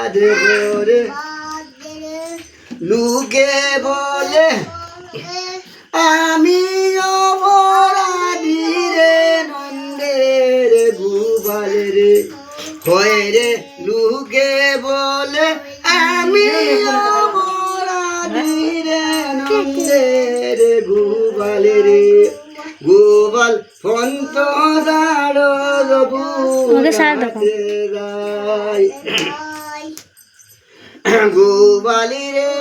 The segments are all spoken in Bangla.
করে লুকে বলে আমি অপরাধী রে নন্দের গোপালে রে হয় রে লুকে বলে আমি অপরাধী রে নন্দের গোপালে রে গোপাল ফন্ত দাঁড়ো গোপালি রে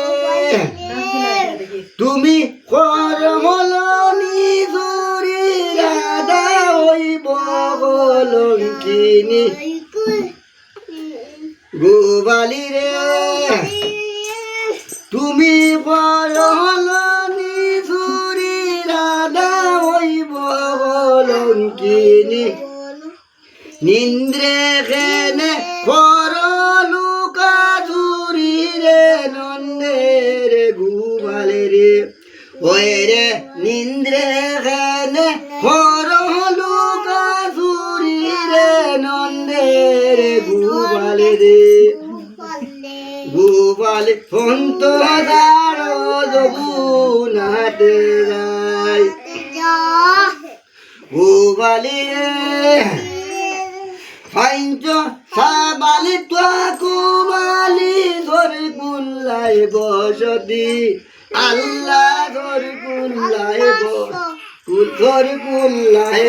তুমি কর হলো নিজুরি রাধা ওই বলঙ্কিনী গোপালি রে তুমি কর হলো নিজুরি রাধা ওই বলঙ্কিনী নিন্দ্রে খেনে কর লুকা চুরি রে নন্দের গোপালে রে ওই রে নিন্দ্রে খেনে কর লুকা চুরি রে নন্দের গোপালে রে গোপালে ফন্ত দাঁড়ো যমুনাতে যায় গোপালে ফাইঞ্চ সাবালি তোয়া কুমালি ধর কুল্লাই বসতি আল্লাহ ধর কুল্লাই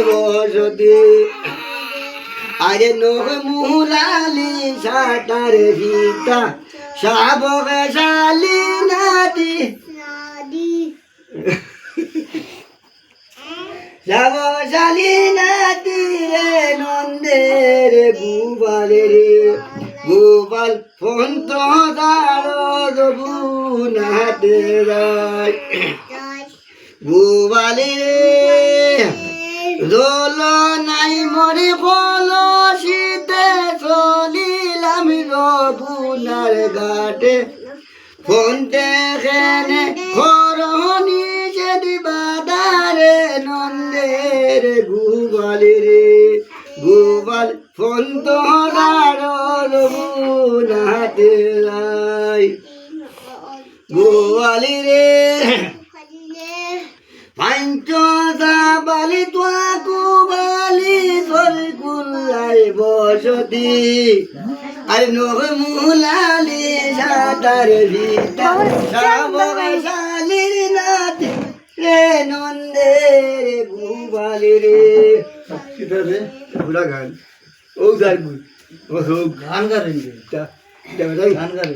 বসতি আরে নখ মুলালি সাতার ভিতা সাবকে শালি নাতি শালি নাতি রে নন্দের গোপালে রে গোপাল ফন্ত দাঁড়ো যমুনাতে যায় গোপালে রে দোল নাই মরে বল শীতে চলিলাম যমুনার ঘাটে ফন্তে খেনে খরণি সে দিবাদারে নন্দের গোপালে রে গোপাল ফন্ত দাঁড়ো যমুনাতে যায় গোপালে রে পাঞ্চ সাবালি তোয়া কুবালি ধর কুল্লাই বসতি আর নখ মুলালি সাতার ভিতা সাবকে শালির নাতি রে নন্দের গোপালে রে গান ও গান গান গান